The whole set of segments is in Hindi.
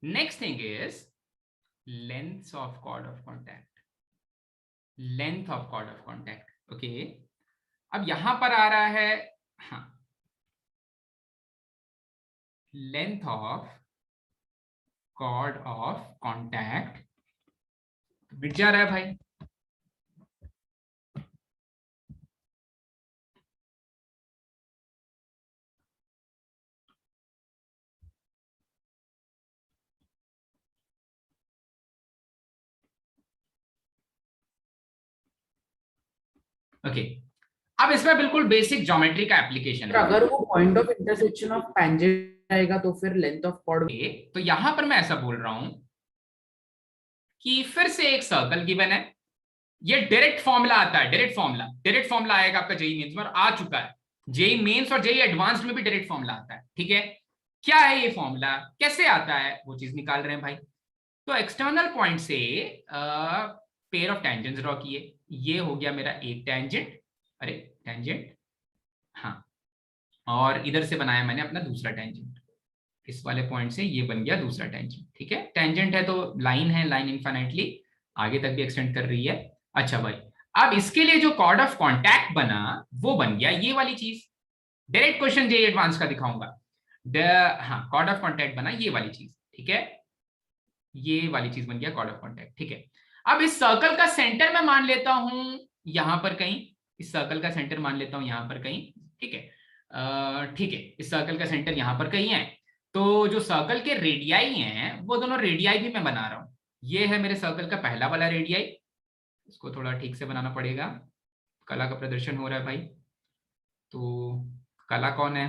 Next thing is length of chord of contact. Length of chord of contact. Okay, अब यहां पर आ रहा है, हाँ, length of chord of contact मिट जा रहा है भाई। ओके, अब इसमें बिल्कुल बेसिक ज्योमेट्री का एप्लीकेशन है। अगर वो point of intersection of tangent आएगा तो फिर लेंथ ऑफ कॉर्ड। तो यहां पर मैं ऐसा बोल रहा हूं कि फिर से एक सर्कल गिवन है। ये डायरेक्ट फॉर्मूला आता है, डायरेक्ट फॉर्मूला आएगा आपका जेई मेंस में, और आ चुका है। जेई मेंस और जेई एडवांस्ड में भी डायरेक्ट फॉर्मूला आता है। ठीक है, क्या है ये फॉर्मूला, कैसे आता है, वो चीज निकाल रहे हैं भाई। तो एक्सटर्नल पॉइंट से पेयर ऑफ टेंजेंट्स ड्रॉ किए। ये हो गया मेरा एक टेंजेंट, अरे टेंजेंट, हाँ, और इधर से बनाया मैंने अपना दूसरा टेंजेंट। इस वाले पॉइंट से ये बन गया दूसरा टेंजेंट। ठीक है, टेंजेंट है तो लाइन है, लाइन इनफाइनाइटली आगे तक भी एक्सटेंड कर रही है। अच्छा भाई, अब इसके लिए जो कॉर्ड ऑफ कॉन्टैक्ट बना वो बन गया ये वाली चीज। डायरेक्ट क्वेश्चन जे एडवांस का दिखाऊंगा। हाँ, कॉर्ड ऑफ कॉन्टैक्ट बना ये वाली चीज। ठीक है, ये वाली चीज बन गया कॉर्ड ऑफ कॉन्टैक्ट। ठीक है, अब इस सर्कल का सेंटर मैं मान लेता हूं यहां पर कहीं, इस सर्कल का सेंटर मान लेता हूं यहां पर कहीं। ठीक है, ठीक है, इस सर्कल का सेंटर यहां पर कहीं है। तो जो सर्कल के रेडियाई हैं वो दोनों रेडियाई भी मैं बना रहा हूं। ये है मेरे सर्कल का पहला वाला रेडियाई, इसको थोड़ा ठीक से बनाना पड़ेगा, कला का प्रदर्शन हो रहा है भाई। तो कला कौन है,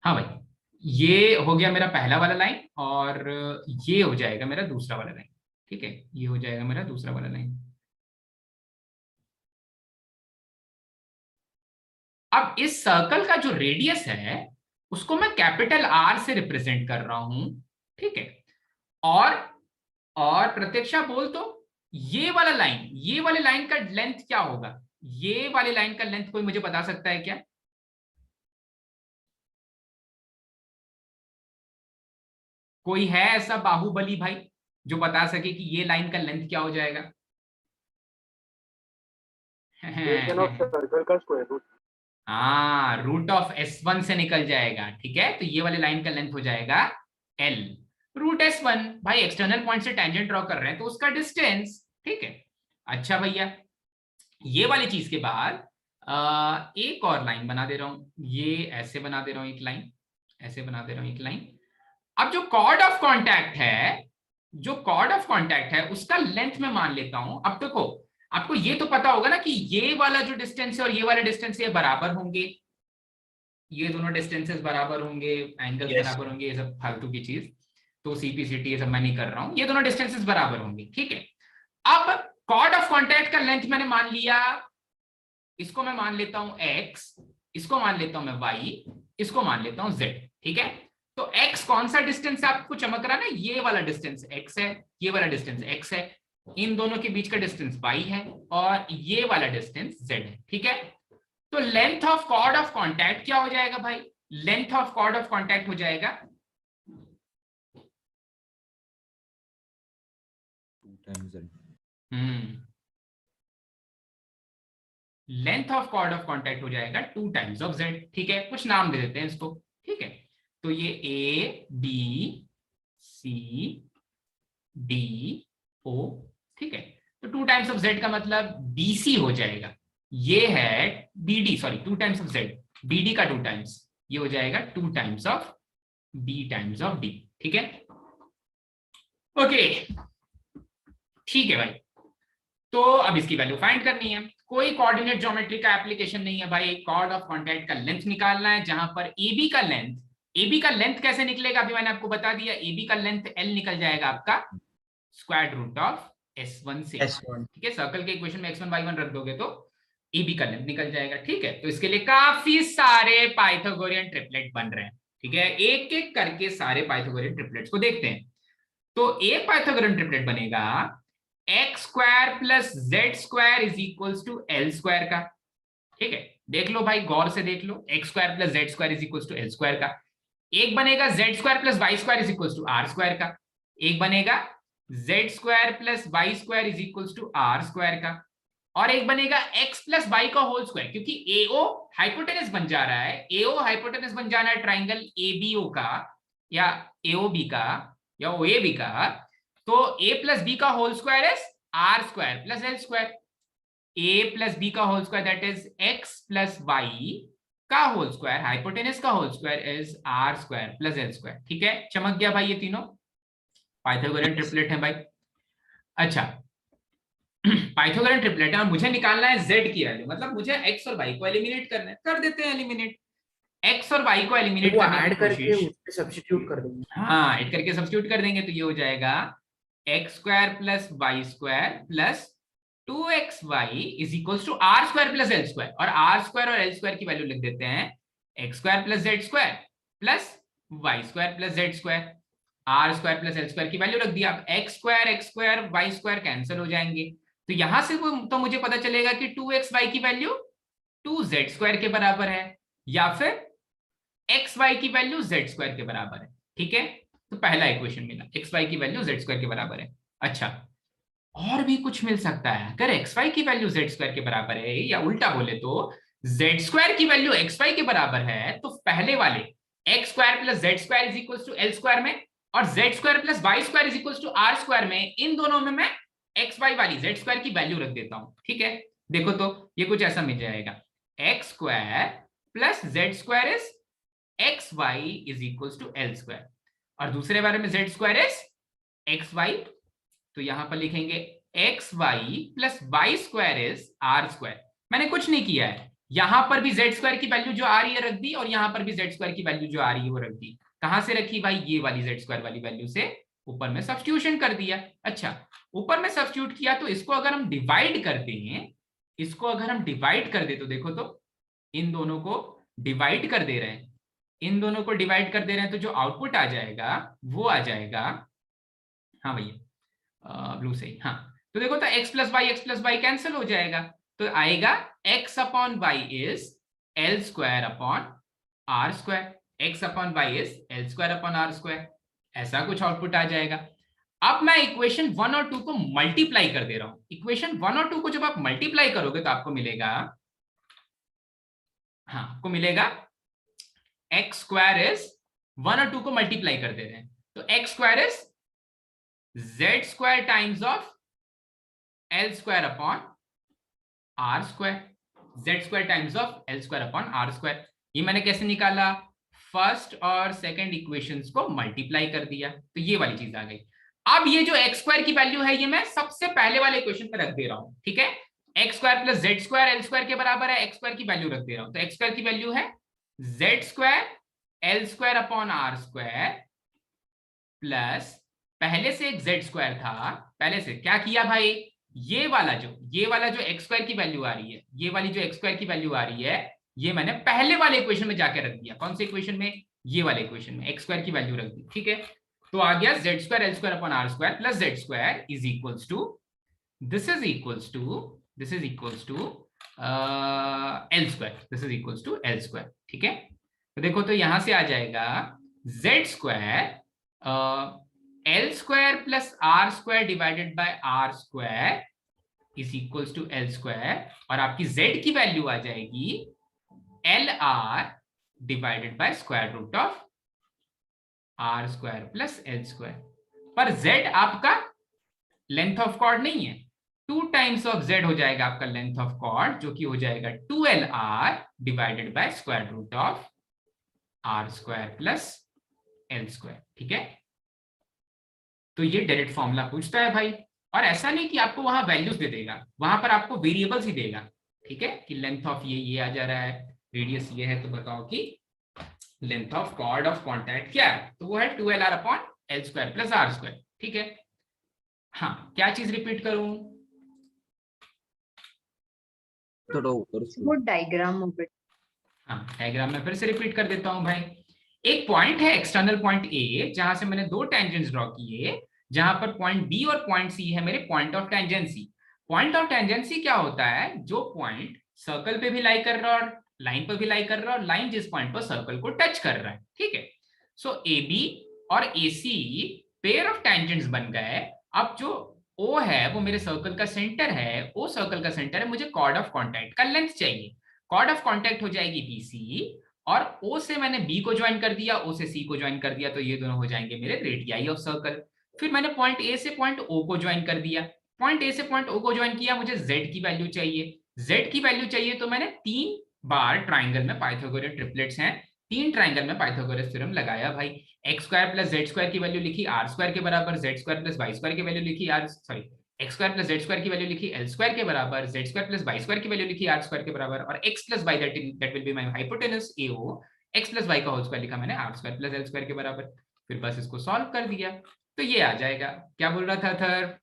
हाँ भाई, ये हो गया मेरा पहला वाला लाइन, और ये हो जाएगा मेरा दूसरा वाला लाइन। ठीक है, ये हो जाएगा मेरा दूसरा वाला लाइन। अब इस सर्कल का जो रेडियस है उसको मैं कैपिटल आर से रिप्रेजेंट कर रहा हूं। ठीक है, और प्रत्यक्षा बोल तो ये वाला लाइन, ये वाले लाइन का लेंथ क्या होगा, ये वाले लाइन का लेंथ कोई मुझे बता सकता है क्या? कोई है ऐसा बाहुबली भाई जो बता सके कि ये लाइन का लेंथ क्या हो जाएगा? सर्कल का स्क्वायर रूट। हाँ, रूट ऑफ S1 से निकल जाएगा। ठीक है, तो ये वाले लाइन का लेंथ हो जाएगा L, रूट S1। भाई एक्सटर्नल पॉइंट से टेंजेंट ड्रॉ कर रहे हैं तो उसका डिस्टेंस। ठीक है, अच्छा भैया, ये वाली चीज के बाद एक और लाइन बना दे रहा हूं, ये ऐसे बना दे रहा हूं एक लाइन, ऐसे बना दे रहा हूं एक लाइन। अब जो कॉर्ड ऑफ कॉन्टैक्ट है, जो कॉर्ड ऑफ कॉन्टैक्ट है उसका लेंथ में मान लेता हूं। अब देखो, आपको ये तो पता होगा ना कि ये वाला जो डिस्टेंस है और ये वाला डिस्टेंस ये बराबर होंगे, ये दोनों डिस्टेंसेस बराबर होंगे, एंगल्स बराबर होंगे, ये सब फालतू की चीज, तो सीपीसीटी ये सब मैं नहीं कर रहा हूं, ये दोनों डिस्टेंसेस बराबर होंगे। ठीक है, अब कॉर्ड ऑफ कॉन्टैक्ट का लेंथ मैंने मान लिया, इसको मैं मान लेता हूं x, इसको मान लेता हूं मैं y, इसको मान लेता हूं z। ठीक है, तो x कौन सा डिस्टेंस है आपको चमक रहा है ना, ये वाला डिस्टेंस x है, ये वाला डिस्टेंस x है, इन दोनों के बीच का डिस्टेंस y है, और ये वाला डिस्टेंस z है। ठीक है, तो length of chord of contact क्या हो जाएगा भाई? Length of chord of contact हो जाएगा length of chord of contact हो जाएगा 2 टाइम्स ऑफ z। ठीक है, कुछ नाम दे देते हैं इसको। ठीक है, तो ये A B C D O। ठीक है, तो 2 टाइम्स ऑफ z का मतलब BC हो जाएगा। ये है BD, sorry 2 times of z, BD का 2 टाइम्स, ये हो जाएगा 2 times of B times of D। ठीक है, ओके, ठीक है भाई। तो अब इसकी वैल्यू फाइंड करनी है। कोई कोऑर्डिनेट ज्योमेट्री का एप्लीकेशन नहीं है भाई, कॉर्ड ऑफ कॉन्टैक्ट का लेंथ निकालना है, जहां पर AB का लेंथ, AB का लेंथ कैसे निकलेगा अभी मैंने आपको बता दिया, AB का लेंथ L निकल जाएगा आपका स्क्वायर रूट ऑफ S1 से। ठीक है, सर्कल के इक्वेशन में x1 y1 रख दोगे तो AB का लेंथ निकल जाएगा। ठीक है, तो इसके लिए काफी सारे पाइथागोरियन ट्रिपलेट बन रहे हैं। ठीक है, एक एक करके सारे पाइथागोरियन ट्रिपलेट्स को देखते हैं। तो एक पाइथागोरियन ट्रिपलेट बनेगा X square plus Z square is equals to L square का। ठीक है, देख लो भाई, गौर से देख लो, X square plus Z square is equals to L square का। एक बनेगा Z square plus Y square is equal to R square का, एक बनेगा Z square plus Y square is equal to R square का, और एक बनेगा एक्स प्लस वाई का होल स्क्वायर, क्योंकि एओ हाइपोटेनस बन जा रहा है, एओ हाइपोटेनस बन जाना है ट्राइंगल एबीओ का या एओबी का या ओएबी का, तो ए प्लस बी का whole square is R square plus L square, A plus B का whole square that is X plus Y का होल स्क्वायर, हाइपोटेनस का whole square is R square plus L square. ठीक है, चमक गया भाई ये तीनों, पाइथागोरियन ट्रिपलेट है भाई। अच्छा, पाइथागोरियन ट्रिपलेट है और मुझे निकालना है z की वैल्यू, मतलब मुझे x और y को एलिमिनेट करना है, कर देते हैं एलिमिनेट, x और y को एलिमिनेट वो करने ऐड की करके कोशिश, उससे सब्स्टिट्यूट कर देंगे। हाँ ऐड करके सब्स्टिट्यूट कर देंगे, तो ये हो जाएगा X square plus Y square plus 2xy is equals to R square plus L square, और आर स्क्वायर और एल स्क्वायर की वैल्यू लिख देते हैं X square plus Z square plus Y square plus Z square, R square plus L square की वैल्यू रख दिया। अब X square Y square cancel हो जाएंगे, तो यहां से तो मुझे पता चलेगा कि 2xy की वैल्यू 2z स्क्वायर के बराबर है, या फिर xy की वैल्यू z स्क्वायर के बराबर है। ठीक है, तो पहला इक्वेशन मिला, xy की वैल्यू z स्क्वायर के बराबर है। अच्छा, और भी कुछ मिल सकता है, अगर xy की वैल्यू z स्क्वायर के बराबर है, या उल्टा बोले तो z स्क्वायर की वैल्यू xy के बराबर है, तो पहले वाले x square plus z square is equal to L square में, और z square plus Y square is equal to R square में, इन दोनों में मैं xy वाली z स्क्वायर की वैल्यू रख देता हूं। ठीक है, देखो तो ये कुछ ऐसा मिल जाएगा, x square plus z square is xy is equal to L square, और दूसरे बारे में z स्क्वायर इज xy, तो यहां पर लिखेंगे xy plus Y square is R square. मैंने कुछ नहीं किया है, यहां पर भी z स्क्वायर की वैल्यू जो आ रही है रख दी, और यहां पर भी z स्क्वायर की वैल्यू जो आ रही है वो रख दी। कहां से रखी भाई, ये वाली z स्क्वायर वाली वैल्यू से ऊपर में सब्स्टिट्यूशन कर दिया। अच्छा, ऊपर में सब्स्टिट्यूट किया, तो इसको अगर हम डिवाइड करते हैं, इसको अगर हम डिवाइड कर दे, तो देखो तो इन दोनों को डिवाइड कर दे रहे हैं, इन दोनों को डिवाइड कर दे रहे हैं, तो जो आउटपुट आ जाएगा वो आ जाएगा, हाँ भैया ब्लू से, हाँ, तो देखो तो x प्लस वाई कैंसिल हो जाएगा, तो आएगा x upon Y is L square upon R square, x upon Y is L square upon R square, ऐसा कुछ आउटपुट आ जाएगा। अब मैं इक्वेशन 1 और 2 को मल्टीप्लाई कर दे रहा हूं, इक्वेशन 1 और 2 को जब आप मल्टीप्लाई करोगे तो आपको मिलेगा, हाँ आपको मिलेगा x स्क्वायर इज 1 और 2 को मल्टीप्लाई कर दे रहे हैं, तो x square is z square times of L square upon R square, z square times of L square upon R square. ये मैंने कैसे निकाला, फर्स्ट और सेकंड इक्वेशंस को मल्टीप्लाई कर दिया, तो ये वाली चीज आ गई। अब ये जो x स्क्वायर की वैल्यू है, ये मैं सबसे पहले वाले इक्वेशन पे रख दे रहा हूं। ठीक है, x square plus Z square L square के बराबर है, एक्स स्क्वायर की वैल्यू रख दे रहा हूं, तो एक्स स्क्वायर की वैल्यू है Z square L square upon R square plus, पहले से एक जेड स्क्वायर था, पहले से क्या किया भाई, ये वाला जो एक्स स्क्वायर की वैल्यू आ रही है, ये वाली जो एक्स स्क्वायर की वैल्यू आ रही है, ये मैंने पहले वाले इक्वेशन में जाके रख दिया। कौन से इक्वेशन में, ये वाले इक्वेशन में एक्स स्क्वायर की वैल्यू रख दी। ठीक है, तो आ गया Z square L square upon R square plus Z square is equals to, this is equals to L square, this is equals to L square. ठीक है, तो देखो तो यहां से आ जाएगा Z square L square plus R square divided by R square is equals to L square, और आपकी z की वैल्यू आ जाएगी L R divided by square root of R square plus L square, पर z आपका लेंथ ऑफ कॉर्ड नहीं है, 2 टाइम्स ऑफ z हो जाएगा आपका लेंथ ऑफ कॉर्ड, जो कि हो जाएगा 2lr divided by square root of R square plus L square. ठीक है, तो ये डायरेक्ट फॉर्मूला पूछता है भाई, और ऐसा नहीं कि आपको वहां वैल्यूज दे देगा, वहां पर आपको वेरिएबल्स ही देगा। ठीक है, कि लेंथ ऑफ ये आ जा रहा है, रेडियस ये है, तो बताओ कि length of chord of contact क्या है, तो वो है 2lr upon L square plus R square. ठीक है, हाँ क्या चीज रिपीट करूं, थोड़ा ऊपर से वो डायग्राम हाँ डायग्राम में फिर से रिपीट कर देता हूं भाई। एक पॉइंट है एक्सटर्नल पॉइंट ए, जहां से मैंने 2 टेंजेंट्स ड्रॉ किए, जहां पर पॉइंट बी और पॉइंट सी है मेरे point of tangency. Point of tangency क्या होता है, जो पॉइंट सर्कल पे भी लाई कर रहा है और लाइन पर भी लाई कर रहा है, और लाइन जिस पॉइंट पर सर्कल को टच कर रहा है। ठीक है, सो ए बी और ए सी पेयर ऑफ टेंजेंट्स बन गए। अब जो ओ है वो मेरे सर्कल का सेंटर है, ओ सर्कल का सेंटर है, मुझे कॉर्ड ऑफ कॉन्टैक्ट का लेंथ चाहिए। कॉर्ड ऑफ कॉन्टैक्ट हो जाएगी बी सी, और ओ से मैंने बी को ज्वाइन कर दिया, ओ से सी को ज्वाइन कर दिया, तो ये दोनों हो जाएंगे मेरे रेडियाई ऑफ सर्कल। फिर मैंने पॉइंट ए से पॉइंट ओ को ज्वाइन कर दिया, पॉइंट ए से पॉइंट ओ को ज्वाइन किया, मुझे जेड की वैल्यू चाहिए, जेड की वैल्यू चाहिए, तो मैंने 3 बार ट्राइंगल में पाइथागोरस ट्रिपलेट्स हैं, 3 ट्राइंगल में पाइथागोरस थ्योरम लगाया भाई। X square plus Z square की वैल्यू लिखी आर स्क्वायर के बराबर, Z square plus Y square की वैल्यू लिखी R sorry X square plus Z square की वैल्यू लिखी एल स्क्वायर के बराबर, Z square plus Y square की वैल्यू लिखी आर स्क्वायर के बराबर, और X plus Y that will be my hypotenuse AO, X plus Y का होल स्क्वायर लिखा मैंने R square plus L square के बराबर। फिर बस इसको सॉल्व कर दिया तो ये आ जाएगा। क्या बोल रहा था थर?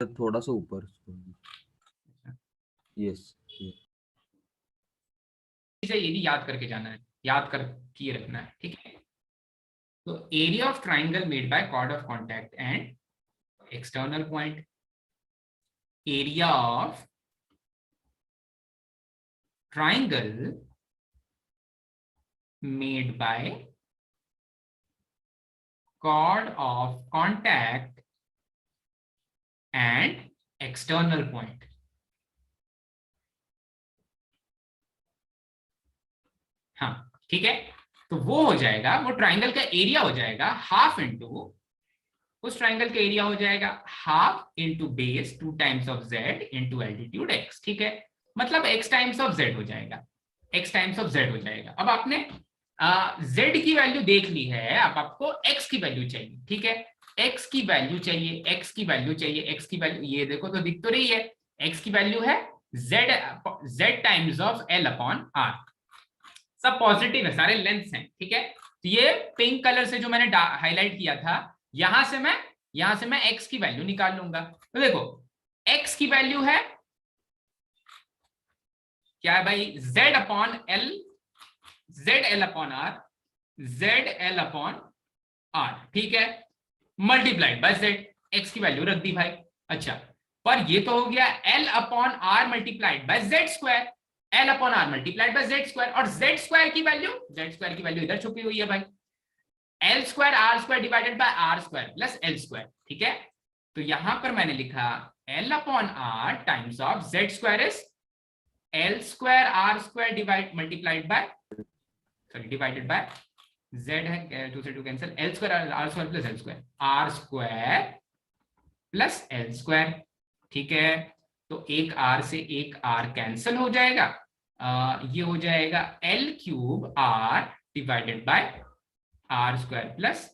थोड़ा सा ऊपर। यस, ये भी याद करके जाना है, याद करके रखना है, ठीक है। तो area of triangle made by chord of contact and external point, area of triangle made by chord of contact and external point। हाँ ठीक है, तो वो हो जाएगा, वो ट्राइंगल का एरिया हो जाएगा हाफ इंटू, उस ट्राइंगल का एरिया हो जाएगा half into base 2 times of Z into altitude x, ठीक है, मतलब x टाइम्स ऑफ जेड हो जाएगा, x टाइम्स ऑफ जेड हो जाएगा। अब आपने z की वैल्यू देख ली है, अब आपको x की वैल्यू चाहिए, ठीक है, x की वैल्यू चाहिए, x की वैल्यू चाहिए, x की वैल्यू ये देखो तो दिख तो रही है, x की वैल्यू है z times of l upon r, सब पॉजिटिव है, सारे लेंथ्स हैं, ठीक है। तो ये पिंक कलर से जो मैंने हाईलाइट किया था, यहां से मैं x की वैल्यू निकाल लूंगा। तो देखो x की वैल्यू है क्या है भाई, z upon l, Z L upon R, Z L upon R, ठीक है, मल्टीप्लाइड बाय जेड, एक्स की वैल्यू रख दी भाई। अच्छा, पर ये तो हो गया L upon R multiplied by Z square, L upon R multiplied by Z square, और जेड स्क्वायर की वैल्यू इधर छुपी हुई है भाई, L square R square divided by R square plus L square, ठीक है। तो यहां पर मैंने लिखा L upon R times of Z square is L square R square multiplied by divided by z है 2 से 2 cancel, L square R square plus L square, R square plus L square, ठीक है। तो एक आर से एक आर कैंसिल हो जाएगा, ये हो जाएगा L cube R divided by R square plus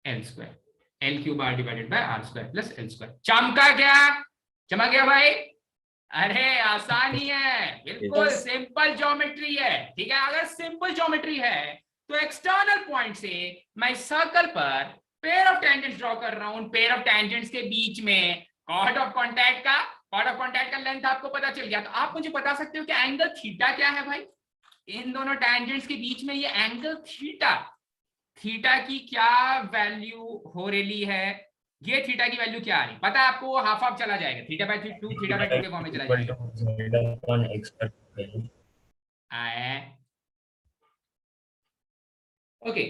L square, L cube R divided by R square plus L square. चमका क्या? चमक गया भाई? अरे आसानी है, बिल्कुल सिंपल ज्योमेट्री है, ठीक है। अगर सिंपल ज्योमेट्री है तो एक्सटर्नल पॉइंट से मैं सर्कल पर पेयर ऑफ टेंजेंट्स ड्रॉ कर रहा हूं, पेयर ऑफ टेंजेंट्स के बीच में कॉर्ड ऑफ कांटेक्ट का लेंथ आपको पता चल गया, तो आप मुझे बता सकते हो कि एंगल थीटा क्या है भाई, इन दोनों टेंजेंट्स के बीच में ये एंगल थीटा की क्या वैल्यू हो रही है, ये थीटा की वैल्यू क्या आ रही पता है आपको, वो हाफ हाफ चला जाएगा, थीटा बाय 2 थीटा बाय 2 के फॉर्म में चला जाएगा। ओके,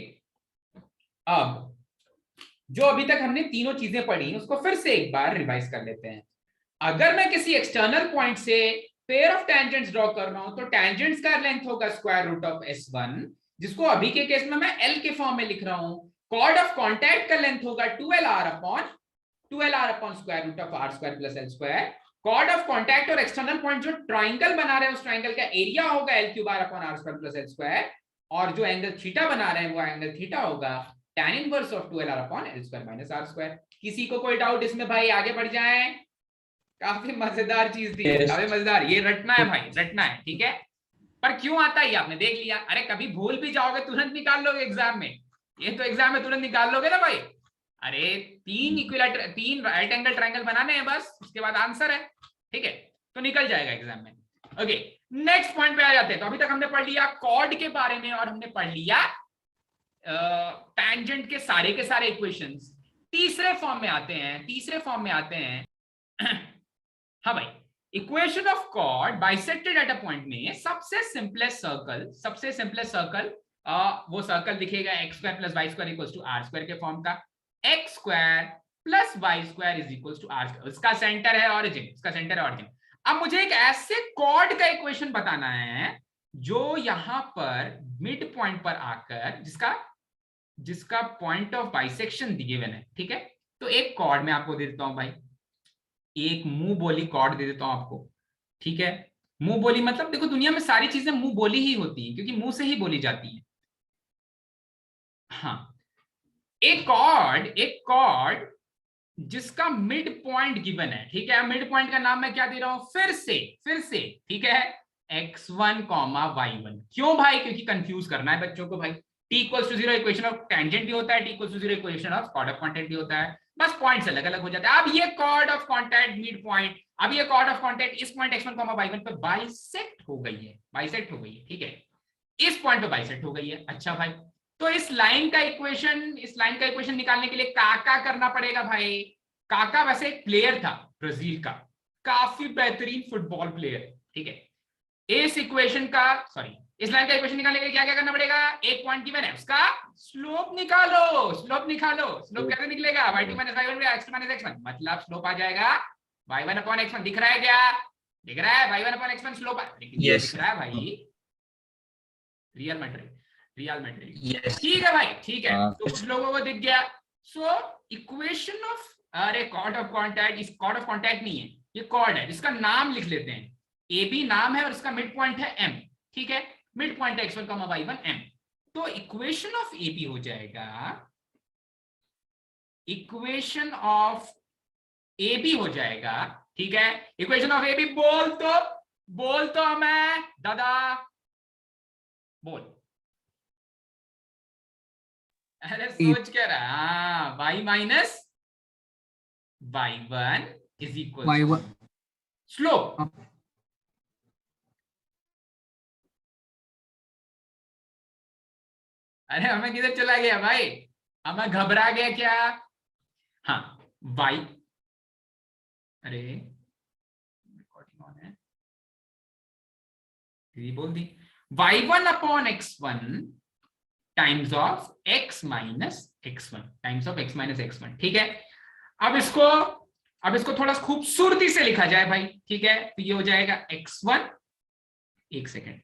अब जो अभी तक हमने तीनों चीजें पढ़ी उसको फिर से एक बार रिवाइज कर लेते हैं। अगर मैं किसी एक्सटर्नल पॉइंट से पेयर ऑफ टेंजेंट्स ड्रॉ कर रहा हूं तो टेंजेंट्स का लेंथ होगा स्क्वायर रूट ऑफ s1, जिसको अभी के केस में मैं l के फॉर्म में लिख रहा हूं। कॉर्ड ऑफ कांटेक्ट का लेंथ होगा 2lr upon square root of r square plus l square. Chord of contact और एक्सटर्नल पॉइंट जो ट्राइंगल बना रहे हैं उस ट्राइंगल का एरिया होगा l cube r upon r square plus l square, और जो एंगल थीटा बना रहे हैं वो एंगल थीटा होगा tan inverse of 2lr upon l square minus r square. किसी को कोई डाउट इसमें भाई? आगे बढ़ जाएं, काफी मजेदार चीज थी, काफी मजेदार, ये रटना है भाई, रटना है, ठीक है। पर क्यों आता है आपने देख लिया, अरे कभी भूल भी जाओगे तुरंत निकाल लोगे एग्जाम में, ये तो एग्जाम में तुरंत निकाल लोगे ना भाई। अरे 3 राइट एंगल ट्रायंगल बनाने हैं बस, उसके बाद आंसर है, ठीक है, तो निकल जाएगा एग्जाम में। ओके, नेक्स्ट पॉइंट पे आ जाते हैं। तो अभी तक हमने पढ़ लिया कॉर्ड के बारे में और हमने पढ़ लिया टैंजेंट के सारे इक्वेशंस। तीसरे फॉर्म में आते हैं हाँ भाई, equation of chord bisected at a point में सबसे सिंपलेस्ट सर्कल वो सर्कल दिखेगा X square plus Y square equal to R square के फॉर्म का, X square plus Y square is equal to R square, उसका सेंटर है ऑरिजिन, इसका सेंटर है ऑरिजिन। अब मुझे एक ऐसे कॉर्ड का इक्वेशन बताना है जो यहां पर मिड पॉइंट पर आकर जिसका पॉइंट ऑफ बाइसेक्शन गिवन है, ठीक है। तो एक कॉर्ड मैं आपको दे देता हूं भाई, एक मुंह बोली कॉर्ड दे देता हूं आपको, ठीक है। मुंह बोली मतलब देखो दुनिया में सारी चीजें मुंह बोली ही होती है, क्योंकि मुंह से ही बोली जाती है। हाँ, एक कॉर्ड जिसका मिड पॉइंट गिवन है, ठीक है। मिड पॉइंट का नाम मैं क्या दे रहा हूं, फिर से, ठीक है, x1, y1। क्यों भाई, क्योंकि कंफ्यूज करना है बच्चों को भाई। t equals to 0 equation of tangent भी होता है, t equals to 0 equation of chord of contact भी होता है, बस पॉइंट्स अलग अलग हो जाते हैं। अब ये chord of contact mid point, अब ये कॉर्ड ऑफ कॉन्टैक्ट इस पॉइंट x1, y1 पे बाइसेक्ट हो गई है, ठीक है, इस पॉइंट पे बाइसेक्ट हो गई है। अच्छा भाई, तो इस लाइन का इक्वेशन निकालने के लिए काका करना पड़ेगा भाई। काका वैसे एक प्लेयर था ब्राजील का, काफी बेहतरीन फुटबॉल प्लेयर, ठीक है। इस इक्वेशन का इस लाइन का इक्वेशन निकालने के लिए क्या क्या करना पड़ेगा, एक पॉइंट गिवन है, उसका स्लोप निकालो। स्लोप कैसे निकलेगा, y2 minus y1 x2 minus x1, मतलब स्लोप आ जाएगा y1 अपॉन x1। दिख रहा है क्या, दिख रहा है y1 अपॉन x1 स्लोप दिख रहा है भाई, रियल मैट्रिक्स, ठीक है भाई, ठीक है। तो कुछ लोगों को दिख गया। सो इक्वेशन ऑफ, अरे कॉर्ड ऑफ कॉन्टैक्ट, इस कॉर्ड ऑफ कॉन्टैक्ट नहीं है, ये कॉर्ड है जिसका नाम लिख लेते हैं, ए बी नाम है और इसका मिड पॉइंट है m, ठीक है। मिड पॉइंट है x1, y1 m। तो इक्वेशन ऑफ ए बी हो जाएगा, इक्वेशन ऑफ ए बी हो जाएगा, ठीक है। इक्वेशन ऑफ ए बी बोल तो मैं दादा बोल, अरे सोच क्या रहा, y minus y1 is equal slope. अरे हमें किधर चला गया भाई, हमें घबरा गया क्या। हाँ y, अरे रिकॉर्डिंग ऑन है, बोल दी, y1 upon x1 times of x minus x1, ठीक है। अब इसको थोड़ा खूबसूरती से लिखा जाए भाई, ठीक है। तो ये हो जाएगा x1, एक सेकेंड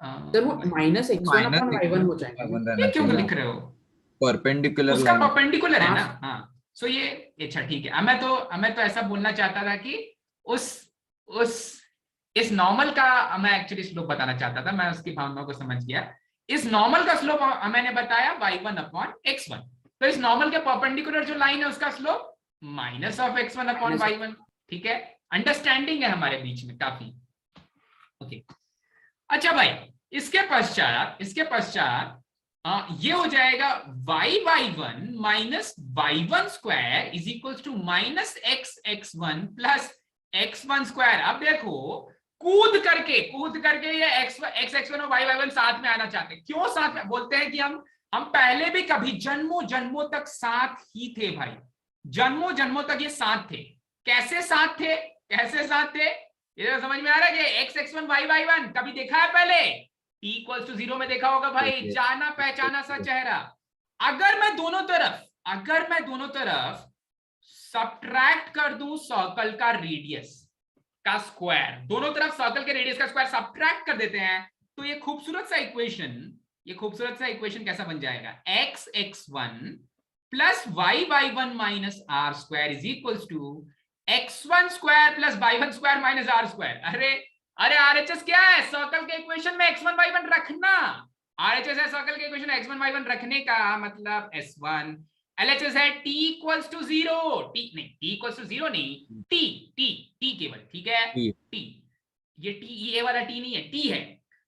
सर वो माइनस x1 अपॉन y1 हो जाएगा। ये क्यों लिख रहे हो, परपेंडिकुलर, उसका परपेंडिकुलर है ना। हाँ, सो ये अच्छा ठीक है। मैं तो ऐसा बोलना चाहता था कि इस नॉर्मल का मैं एक्चुअली स्लोप बताना चाहता था, मैं उसकी भावनाओं को समझ गया। इस नॉर्मल का स्लोप मैंने बताया y1 अपॉन x1, तो इस नॉर्मल के परपेंडिकुलर जो लाइन है उसका slope minus of x1 upon y1, ठीक है। अंडरस्टैंडिंग है हमारे बीच में काफी, ओके। अच्छा भाई, इसके पश्चात ये हो जाएगा y1 minus y1 square is equal to minus x1 plus x1 square. अब देखो कूद करके ये x1 और y1 साथ में आना चाहते हैं। क्यों साथ में बोलते हैं कि हम पहले भी कभी जन्मों तक साथ ही थे भाई, जन्मों तक ये साथ थे। कैसे साथ थे ये समझ में आ रहा है कि x1 y1 कभी देखा है पहले, t इक्वल्स टू 0 में देखा होगा भाई, जाना पहचाना सा चेहरा। अगर मैं दोनों तरफ सब्ट्रैक्ट कर दूं सर्कल का रेडियस का स्क्वायर, दोनों तरफ सर्कल के रेडियस का स्क्वायर सब्ट्रैक्ट कर देते हैं, तो ये खूबसूरत सा इक्वेशन कैसा बन जाएगा, x1 plus y1 minus r square is equals to x1 square plus y1 square minus r square. अरे RHS क्या है, सर्कल के इक्वेशन में x1 y1 रखना। RHS है सर्कल के इक्वेशन में x1 y1 रखने का मतलब S1। LHS है t equals to 0, t equals to 0 नहीं, t केवल, ठीक है, t, ये t, ये वाला t नहीं है, t है,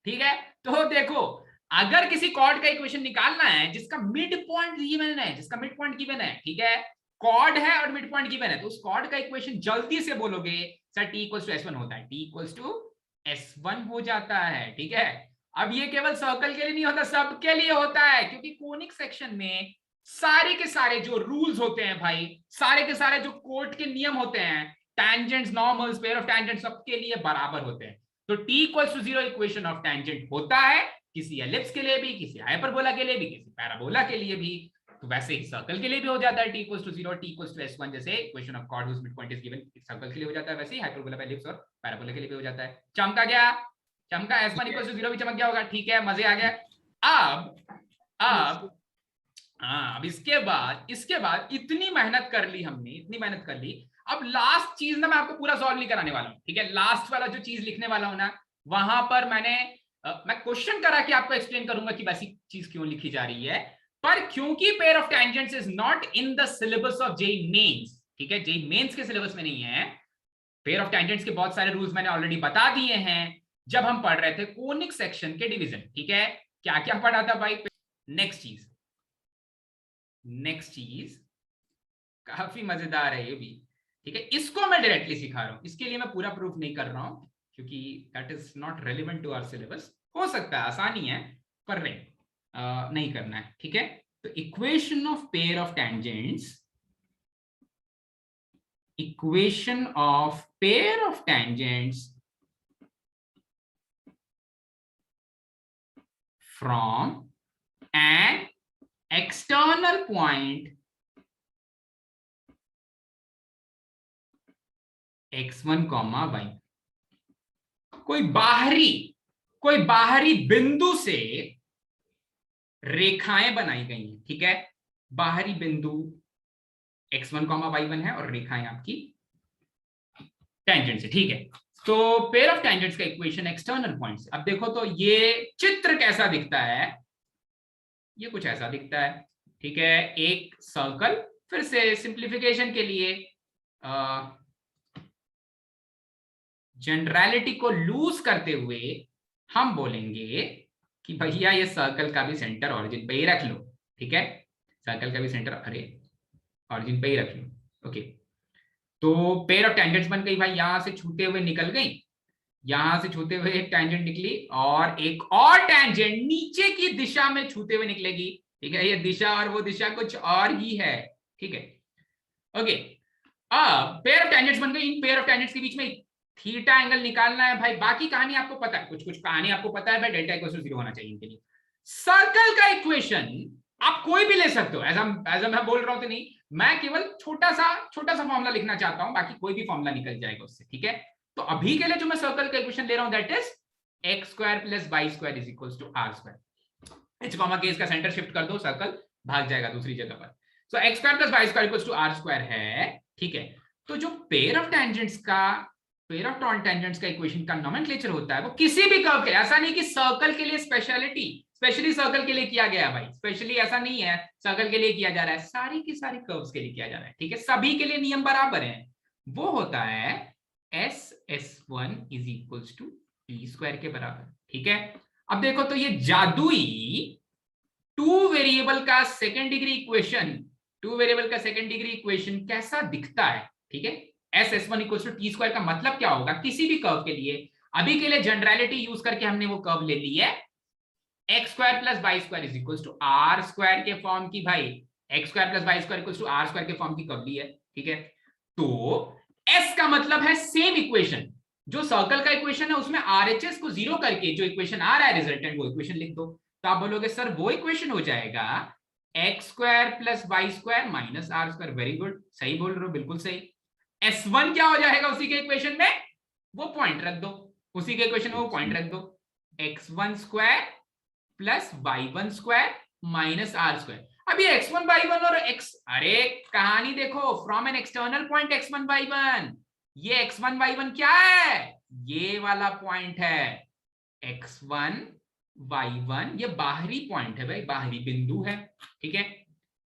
ठीक है। तो देखो, अगर किसी कॉर्ड का इक्वेशन निकालना है जिसका मिड पॉइंट गिवन है, ठीक है, कॉर्ड है और मिड पॉइंट गिवन है, तो उस कॉर्ड का इक्वेशन जल्दी से बोलोगे sir t equals to S1 होता है, t इक्वल्स टू S1 हो जाता है, ठीक है। अब ये केवल सर्कल के लिए नहीं होता, सबके लिए होता है, क्योंकि कोनिक सेक्शन में सारे के सारे जो रूल्स होते हैं भाई, सारे के सारे जो कोर्ट के नियम होते हैं, tangents, normals, pair of tangents सबके लिए बराबर होते हैं। तो t equals to 0 equation of tangent होता है, किसी एलिप्स के लिए भी, किसी हाइपरबोला के लिए भी, किसी पैराबोला के लिए भी। तो वैसे ही सर्कल के लिए भी हो जाता है, t equals to 0 t equals to s1, जैसे equation of chord whose mid point is given circle के लिए हो जाता है, वैसे ही हाइपरबोला, एलिप्स और पैराबोला के लिए भी हो जाता है। चमका गया, चमका, s1 इक्वल्स टू 0 भी चमक गया होगा, ठीक है, मजे आ गए। अब इसके बाद इतनी मेहनत कर ली हमने, इतनी मेहनत कर ली। अब लास्ट चीज ना मैं आपको पूरा सॉल्व नहीं कराने वाला हूं, ठीक है, लास्ट वाला जो चीज लिखने वाला हूं ना, वहां पर मैं क्वेश्चन करा के आपको एक्सप्लेन करूंगा कि वैसी चीज क्यों लिखी जा रही है। पर क्योंकि pair of tangents is not in the syllabus of JEE Mains, ठीक है, जेईई मेंस के सिलेबस में नहीं है। पेयर ऑफ टेंजेंट्स के बहुत सारे रूल्स मैंने ऑलरेडी बता दिए हैं जब हम पढ़ रहे थे कोनिक सेक्शन के डिवीजन, ठीक है। क्या क्या पढ़ा था भाई? नेक्स्ट चीज काफी मजेदार है ये भी, ठीक है, इसको मैं डायरेक्टली सिखा रहा हूं, इसके लिए मैं पूरा प्रूफ नहीं कर रहा हूं क्योंकि that is not relevant to our syllabus. हो सकता है आसानी है पर नहीं करना है, ठीक है। तो equation of pair of tangents, equation of pair of tangents from an external point x1, y, कोई बाहरी बिंदु से रेखाएं बनाई गई हैं, ठीक है, बाहरी बिंदु x1, y1 है और रेखाएं आपकी टेंजेंट से, ठीक है। तो पेयर ऑफ टेंजेंट्स का इक्वेशन एक्सटर्नल पॉइंट से, अब देखो तो ये चित्र कैसा दिखता है, ये कुछ ऐसा दिखता है, ठीक है, एक सर्कल। फिर से सिंप्लीफिकेशन के लिए जनरलिटी को लूज करते हुए हम बोलेंगे कि भैया ये सर्कल का भी सेंटर ऑरिजिन पे ही रख लो, ठीक है, सर्कल का भी सेंटर ऑरिजिन पे ही रख लो, ओके। तो पेयर ऑफ टेंजेंट्स बन गई भाई, यहां से छूते हुए निकल गई, यहां से छूते हुए एक टेंजेंट निकली और एक और टेंजेंट नीचे की दिशा में छूते हुए निकलेगी, ठीक है, ये दिशा और वो दिशा कुछ और ही है, ठीक है, ओके। अब पेयर ऑफ टेंजेंट्स बन गई, इन पेयर ऑफ टेंजेंट्स के बीच में थीटा एंगल निकालना है भाई, बाकी कहानी आपको पता है, कुछ कहानी आपको पता है भाई, डेल्टा इक्वल टू 0 होना चाहिए इनके लिए। सर्कल का इक्वेशन आप कोई भी ले सकते हो, ऐसा मैं बोल रहा हूं तो नहीं, मैं केवल छोटा सा फॉर्मूला लिखना चाहता हूं, बाकी कोई भी फॉर्मूला निकल जाएगा उससे, ठीक है। तो अभी के लिए जो मैं सर्कल का इक्वेशन ले रहा हूं that is x square plus y square is equals to r square. h comma k इसका सेंटर शिफ्ट कर दो, सर्कल भाग जाएगा दूसरी जगह पर। So x square plus y square equals to r square है, ठीक है। तो जो पेयर ऑफ टेंजेंट्स का इक्वेशन का नोमेनक्लेचर होता है वो किसी भी कर्व के लिए, ऐसा नहीं कि सर्कल के लिए स्पेशली सर्कल के लिए किया गया भाई, स्पेशली ऐसा नहीं है सर्कल के लिए किया जा रहा है, सारी की सारी कर्व्स के लिए किया जा रहा है, ठीक है, सभी के लिए नियम बराबर है। वो होता है s1 is equals to t square के बराबर, ठीक है। अब देखो तो ये जादुई टू वेरिएबल का सेकेंड डिग्री इक्वेशन कैसा दिखता है, ठीक है। s1 equals to t square का मतलब क्या होगा किसी भी कर्व के लिए, अभी के लिए जनरलिटी यूज करके हमने वो कर्व ले ली है, x square plus y square is equals to r square के फॉर्म की, भाई x square plus y square equals to r square के फॉर्म की कर्व ली है, ठीक है। तो s का मतलब है सेम इक्वेशन, जो सर्कल का इक्वेशन है उसमें RHS को 0 करके जो इक्वेशन आ रहा है रिजल्टेंट, वो इक्वेशन लिख दो। तो आप बोलोगे सर वो इक्वेशन हो जाएगा x square plus y square minus r square, very good, सही बोल रहे हो, बिल्कुल सही। s1 क्या हो जाएगा उसी के इक्वेशन में, वो पॉइंट रख दो, उसी के इक्वेशन में वो पॉइंट रख दो, x1 square plus y1 square minus r square. अब ये x1 y1 और अरे कहानी देखो, from an external point x1 y1, ये x1 y1 क्या है, ये वाला पॉइंट है x1 y1, ये बाहरी पॉइंट है भाई, बाहरी बिंदु है, ठीक है।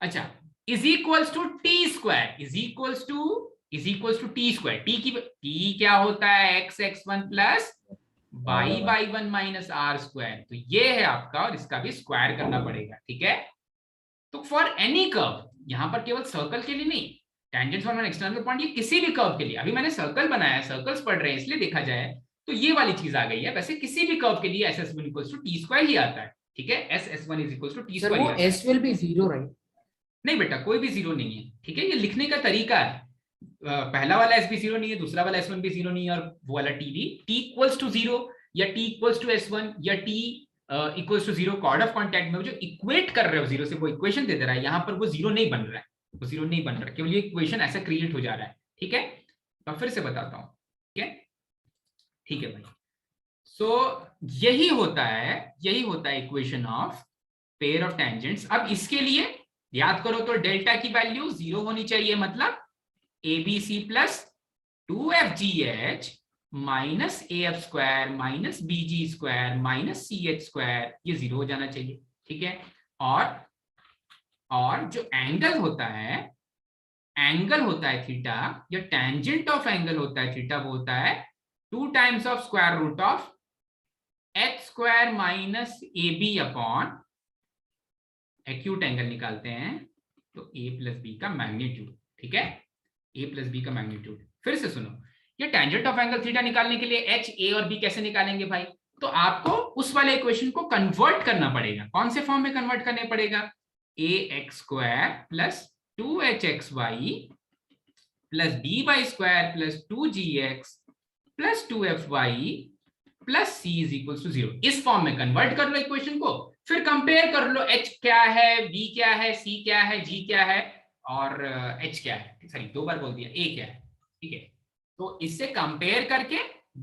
अच्छा, is equals to T square, is equals to T square, T क्या होता है x1 plus y1 minus r square, तो ये है आपका, और इसका भी स्क्वायर करना पड़ेगा, ठीक है। तो फॉर एनी कर्व, यहां पर केवल सर्कल के लिए नहीं, tangents on an external point, ये किसी भी कर्व के लिए, अभी मैंने सर्कल बनाया, सर्कल्स पढ़ रहे हैं इसलिए देखा जाए तो ये वाली चीज आ गई है, वैसे किसी भी कर्व के लिए s1 equals to t square ही आता है, ठीक है, s1 is equals to t sir square. वो s will be 0 राइट? नहीं बेटा, कोई भी 0 नहीं है, ठीक है, ये लिखने का तरीका है, पहला वाला s भी 0 नहीं है, दूसरा वाला s1 भी 0 नहीं है, और वो वाला t भी, t इक्वल्स टू 0 या t इक्वल्स टू s1 या t equals to 0 chord of contact में जो इक्वेट कर रहे हो 0 से, वो इक्वेशन दे दे रहा है, यहाँ पर वो 0 नहीं बन रहा है, वो 0 नहीं बन रहा है, केवल ये इक्वेशन ऐसा क्रिएट हो जा रहा है। ठीक है, तो फिर से बताता हूँ। ठीक है भाई, सो यही होता है equation of pair of tangents. अब इसके लिए याद करो तो डेल्टा की वैल्यू 0 होनी चाहिए, मतलब ABC plus 2FGH minus AF square minus BG square minus CH square, ये 0 हो जाना चाहिए। ठीक है, और जो एंगल होता है थीटा, या टेंजेंट ऑफ एंगल होता है थीटा, वो होता है 2 times of square root of H square minus AB upon acute angle निकालते हैं तो A प्लस B का मैग्नीट्यूड। ठीक है, A प्लस B का मैग्नीट्यूड। फिर से सुनो, ये टेंजेंट ऑफ एंगल थीटा निकालने के लिए H, A और B कैसे निकालेंगे भाई? तो आपको उस वाले इक्वेशन को कन्वर्ट करना पड़ेगा। कौन से फॉर्म में कन्वर्ट करने पड़ेगा? AX square plus 2HXY plus BY square plus 2GX plus 2FY plus C is equal to 0। इस फॉर्म में कन्वर्ट कर लो इक्वेशन को, फिर कंपेयर कर लो H क्या है, B क्या है, C क्या है, G क्या है और H क्या है, सॉरी 2 बार बोल दिया, A क्या है। ठीक है, तो इससे कंपेयर करके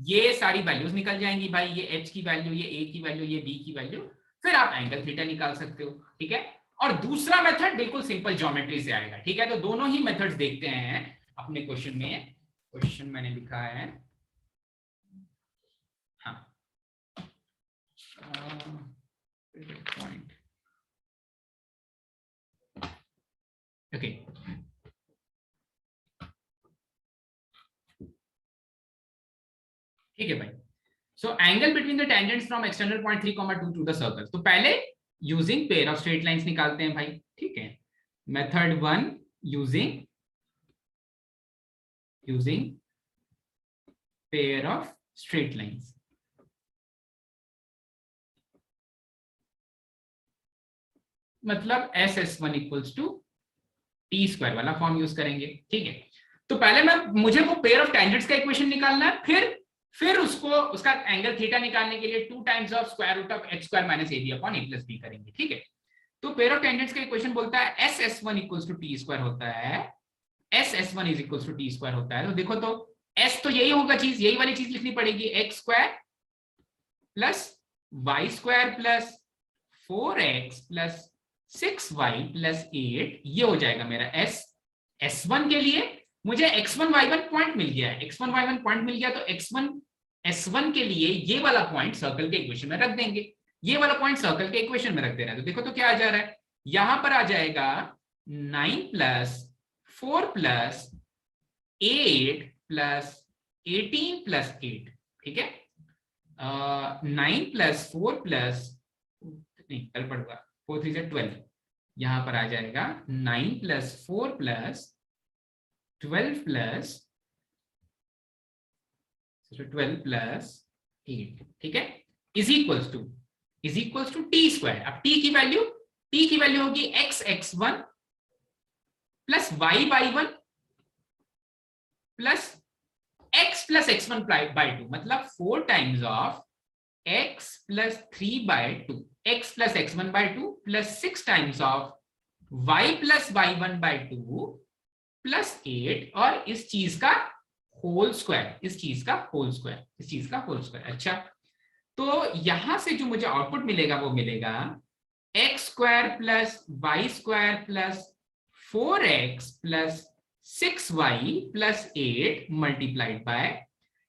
ये सारी वैल्यूज निकल जाएंगी भाई, ये H की वैल्यू, ये A की वैल्यू, ये B की वैल्यू, फिर आप एंगल थीटा निकाल सकते हो। ठीक है, और दूसरा मेथड बिल्कुल सिंपल ज्योमेट्री से आएगा। ठीक है, तो दोनों ही मेथड्स देखते हैं अपने क्वेश्चन में। क्वेश्चन मैंने लिखा है, हाँ पॉइंट, ओके ठीक है भाई। So angle between the tangents from external point 3, 2 to the circle. तो पहले using pair of straight lines निकालते हैं भाई। ठीक है, method 1 using pair of straight lines. मतलब SS1 equals to T square वाला फॉर्म यूज करेंगे। ठीक है, तो पहले मुझे वो पेयर ऑफ टेंजेंट्स का इक्वेशन निकालना है, फिर उसका एंगल थीटा निकालने के लिए 2 times of square root of H square minus AB upon A plus B करेंगे। ठीक है, तो पेयर ऑफ टेंजेंट्स का इक्वेशन बोलता है SS1 equals to T square होता है, SS1 is equals to T square होता है। तो देखो तो S तो यही होगा चीज, यही वाली चीज लिखनी पड़ेगी, X square plus Y square plus 4X plus 6Y plus 8, ये हो जाएगा मेरा S1 के लिए। मुझे x1 y1 पॉइंट मिल गया है, x1 y1 पॉइंट मिल गया, तो x1 s1 के लिए ये वाला पॉइंट सर्कल के इक्वेशन में रख देंगे, ये वाला पॉइंट सर्कल के इक्वेशन में रख दे रहा है। तो देखो तो क्या आ जा रहा है, यहां पर आ जाएगा 9 प्लस 4 प्लस 8 प्लस 18 प्लस 8। ठीक है, 9 प्लस 4 प्लस, नहीं कल पड़ेगा, 4 3 से 12, यहां पर आ जाएगा 9 प्लस 4 प्लस 12 प्लस 8। ठीक है, is equals to T square. अब टी की वैल्यू होगी x(x1) plus y(y1) plus x plus x1 by 2, मतलब 4 times of x plus 3/2, x plus x1 by 2 plus 6 times of y plus y1 by 2 plus 8, और इस चीज का होल स्क्वायर, अच्छा, तो यहां से जो मुझे आउटपुट मिलेगा वो मिलेगा x square plus y square plus 4x plus 6y plus 8 multiplied bye,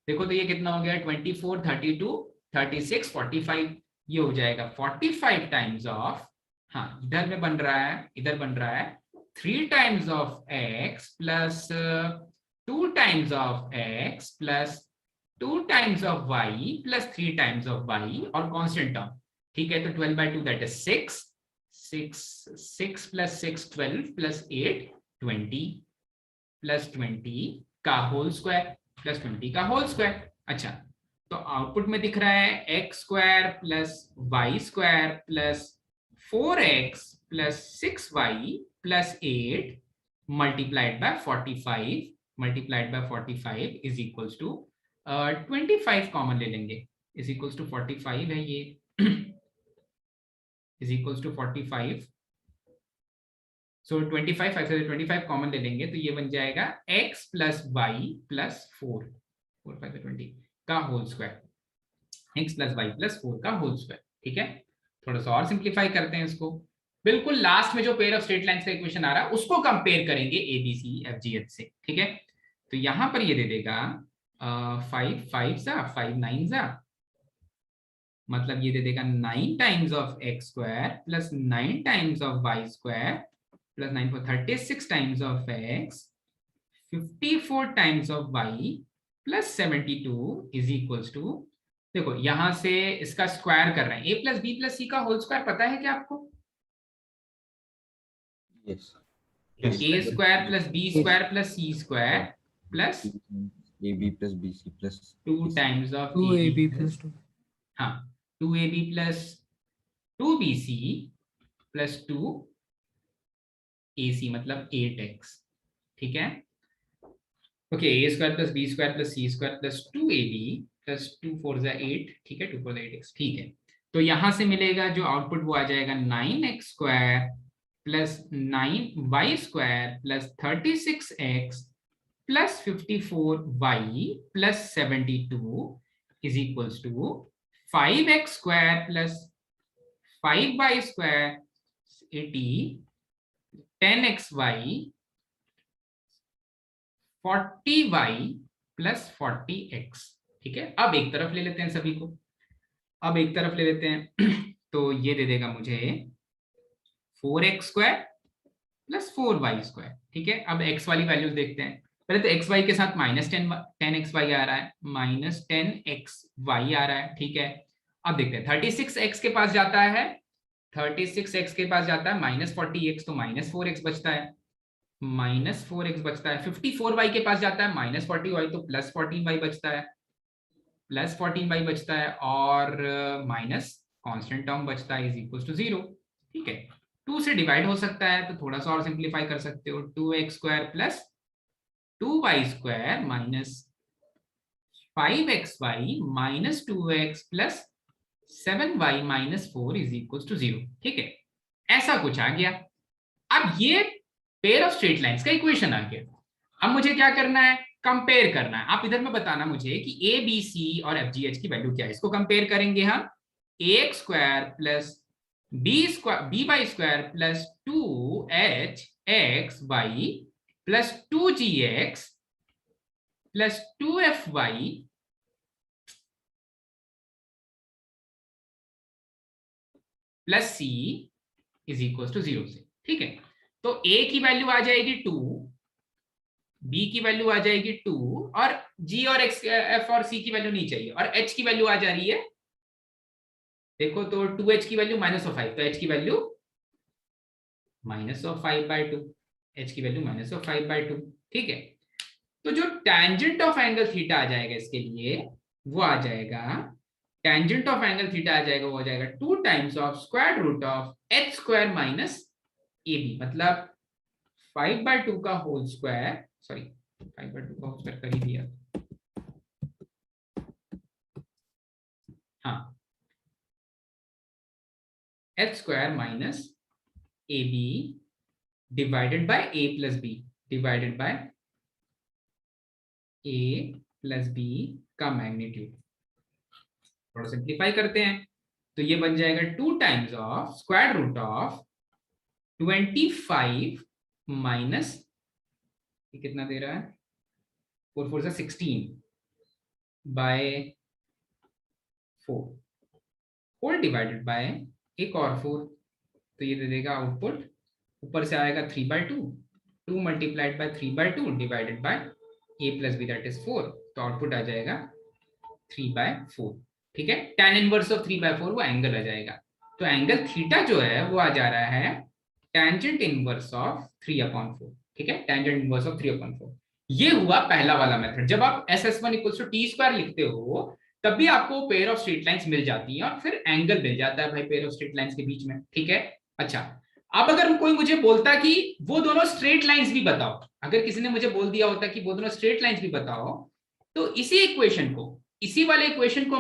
देखो तो ये कितना हो गया, 24 32 36 45, ये हो जाएगा 45 टाइम्स ऑफ, हाँ इधर बन रहा है 3 times of x plus 2 times of x plus 2 times of y plus 3 times of y और कांस्टेंट टर्म। ठीक है, तो 12/2 that is 6 plus 6 12 plus 8 20 plus 20 का होल स्क्वायर प्लस 20 का होल स्क्वायर। अच्छा, तो आउटपुट में दिख रहा है x square plus y square plus 4x plus 6y plus 8 multiplied by 45 is equals to 25 common ले लेंगे, इज इक्वल्स टू 45 है ये इज इक्वल्स टू 45। सो 25, 5 से 25 कॉमन ले लेंगे तो ये बन जाएगा x प्लस वाई प्लस 4, 4 5 20 का whole square, x plus Y plus 4 का होल स्क्वायर। ठीक है, थोड़ा सा और सिंप्लीफाई करते हैं इसको। बिल्कुल लास्ट में जो पेयर ऑफ स्ट्रेट लाइंस का इक्वेशन आ रहा है उसको कंपेयर करेंगे A B C F G H से। ठीक है, तो यहां पर ये दे देगा 5 5 सा 5 9 सा, मतलब ये दे देगा 9 times of X square plus 9 times of Y square plus 9 for 36 times of X 54 times of Y plus 72 is equals to, देखो यहां से इसका स्क्वायर कर रहे हैं, a plus B plus C का होल स्क्वायर पता है क्या आपको? Yes a square plus B square plus C square plus A B plus B C plus 2 times of 2ab plus 2. हाँ 2ab plus 2bc plus 2ac मतलब 8x। ठीक है, okay, a square plus B square plus C square plus 2ab plus 2 4 8। ठीक है, 2 4 8x। ठीक है, तो यहां से मिलेगा जो आउटपुट वो आ जाएगा 9x square plus 9y square plus 36x plus 54y plus 72 is equals to 5x square plus 5y square 80 10xy 40y plus 40x। ठीक है, अब एक तरफ ले लेते हैं सभी को, अब एक तरफ ले लेते हैं तो ये दे देगा मुझे 4x square plus 4y square. ठीक है, अब x वाली वैल्यूज देखते हैं। पहले तो xy के साथ माइनस 10xy आ रहा है, माइनस 10xy आ रहा है। ठीक है, अब देखते हैं 36x के पास जाता है, 36x के पास जाता है माइनस 40x तो माइनस 4x बचता है, माइनस 4x बचता है। 54y के पास जाता है माइनस 40y तो प्लस 14y बचता है, प्लस 14y बचता है और माइनस कांस्टेंट टर्म बचता है इज इक्वल टू 0। ठीक है, 2 से डिवाइड हो सकता है तो थोड़ा सा और सिंप्लीफाई कर सकते हो, 2x square plus 2y square minus 5xy minus 2x plus 7y minus 4 is equal to 0। ठीक है, ऐसा कुछ आ गया। अब ये पेयर ऑफ स्ट्रेट लाइंस का इक्वेशन आ गया। अब मुझे क्या करना है, कंपेयर करना है। आप इधर में बताना मुझे कि ए बी सी और एफ जी एच की वैल्यू क्या है। इसको कंपेयर करेंगे हम ax square plus B Y square plus 2hxy plus 2gx plus 2fy plus C is equal to 0 से। ठीक है, तो a की वैल्यू आ जाएगी 2, b की वैल्यू आ जाएगी 2 और g और x f और c की वैल्यू नहीं चाहिए, और h की वैल्यू आ जा रही है, देखो तो 2h की वैल्यू माइनस ऑफ 5 तो h की वैल्यू माइनस ऑफ 5/2, h की वैल्यू माइनस ऑफ 5/2। ठीक है, तो जो टेंजेंट ऑफ एंगल थीटा आ जाएगा इसके लिए वो आ जाएगा, टेंजेंट ऑफ एंगल थीटा आ जाएगा वो आ जाएगा 2 times of square root of h square minus ab, मतलब 5/2 का होल स्क्वायर, सॉरी 5/2 का होल स्क्वायर कर ही दिया। हाँ, h square minus ab divided by a plus b divided by a plus b का मैग्नीट्यूड। थोड़ा सिंप्लीफाई करते हैं तो ये बन जाएगा 2 times of square root of 25 minus, ये कितना दे रहा है 4 4 से 16 बाय 4 होल डिवाइडेड बाय एक और 4, तो ये दे देगा आउटपुट, ऊपर से आएगा 3/2, 2 multiplied by 3/2 divided by a plus B that is 4, तो आउटपुट आ जाएगा 3/4। ठीक है, tan इनवर्स ऑफ 3/4 वो एंगल आ जाएगा, तो एंगल थीटा जो है वो आ जा रहा है टेंजेंट इनवर्स ऑफ 3/4। ठीक है, टेंजेंट इनवर्स ऑफ 3/4। ये हुआ पहला वाला मेथड। जब आप SS1 equals to T square लिखते हो तब भी आपको पेयर ऑफ स्ट्रेट लाइंस मिल जाती है और फिर एंगल मिल जाता है भाई पेयर ऑफ स्ट्रेट लाइंस के बीच में। ठीक है, अच्छा अब अगर कोई मुझे बोलता कि वो दोनों स्ट्रेट लाइंस भी बताओ, अगर किसी ने मुझे बोल दिया होता कि वो दोनों स्ट्रेट लाइंस भी बताओ, तो इसी इक्वेशन को, इसी वाले इक्वेशन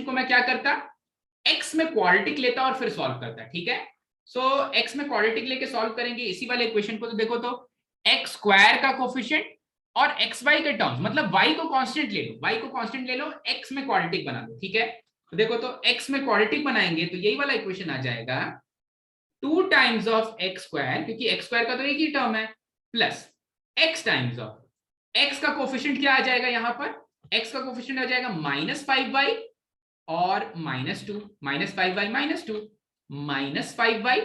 को मैं क्या करता, x में क्वाड्रेटिक लेता है और फिर सॉल्व करता है, ठीक है। सो x में क्वाड्रेटिक लेके सॉल्व करेंगे इसी वाले इक्वेशन को, तो देखो तो x स्क्वायर का कोफिशिएंट और xy के टर्म्स, मतलब y को कांस्टेंट ले लो, y को कांस्टेंट ले लो, x में क्वाड्रेटिक बना लो, ठीक है। तो देखो तो x में क्वाड्रेटिक बनाएंगे तो यही वाला इक्वेशन आ जाएगा 2 टाइम्स ऑफ x स्क्वायर, क्योंकि x स्क्वायर का तो एक ही टर्म है, plus x times of x का कोफिशिएंट क्या आ जाएगा यहाँ पर, x का कोफिशिएंट आ जाएगा -5y और -2, -5y -2 -5y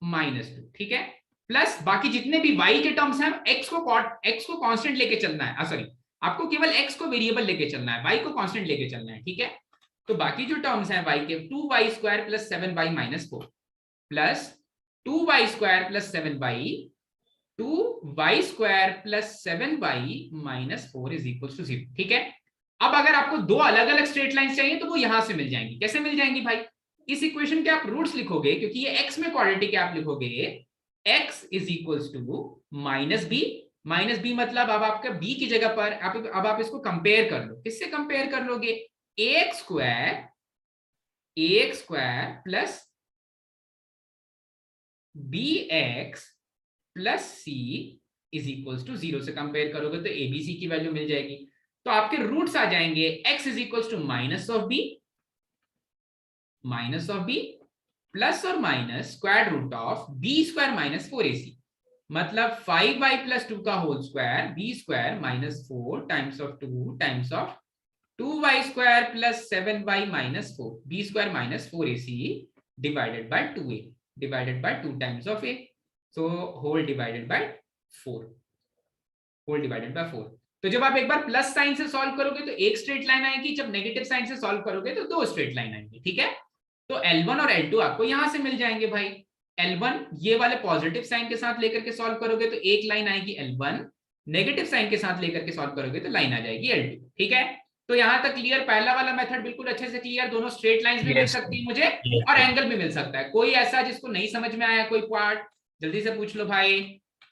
-2, ठीक है। प्लस बाकी जितने भी y के टर्म्स हैं, x को कांस्टेंट लेके चलना है, सॉरी आपको केवल x को वेरिएबल लेके चलना है, y को कांस्टेंट लेके चलना है, ठीक है। तो बाकी जो टर्म्स हैं y के 2y square plus 7y -4 plus 2y square plus 7y 2y square plus 7y -4 is equal to 0, ठीक है। अब अगर आपको दो अलग अलग स्ट्रेट लाइंस चाहिए तो वो यहां से मिल जाएंगी। कैसे मिल जाएंगी भाई, इस इक्वेशन के आप रूट्स लिखोगे, क्योंकि ये x में क्वाड्रेटिक है, आप लिखोगे x is equals to -b मतलब अब आपका b की जगह पर अब आप इसको कंपेयर कर लो। किससे कंपेयर कर लोगे, ax square plus bx plus c is equals to 0 से कंपेयर करोगे तो abc की वैल्यू मिल जाएगी। तो आपके रूट्स आ जाएंगे x is equals to minus of b plus और minus square root of b square minus 4ac, मतलब 5y प्लस 2 का whole square b square minus 4 times of 2 times of 2y square plus 7y minus 4 b square minus 4ac divided by 2a divided by 2 times of a, so whole divided by 4, whole divided by 4। तो जब आप एक बार प्लस साइन से सॉल्व करोगे तो एक स्ट्रेट लाइन आएगी, जब नेगेटिव साइन से सॉल्व करोगे तो दो स्ट्रेट लाइन आएंगी, ठीक है। तो L1 और L2 आपको यहां से मिल जाएंगे भाई। L1 ये वाले पॉजिटिव साइन के साथ लेकर के सॉल्व करोगे तो एक लाइन आएगी L1, नेगेटिव साइन के साथ लेकर के सॉल्व करोगे तो लाइन आ जाएगी L2, ठीक है। तो यहां तक क्लियर, पहला वाला मेथड बिल्कुल अच्छे से क्लियर, दोनों स्ट्रेट लाइंस भी मिल सकती है मुझे और एंगल भी मिल सकता है। कोई ऐसा जिसको नहीं समझ में आया कोई पार्ट जल्दी से पूछ लो भाई।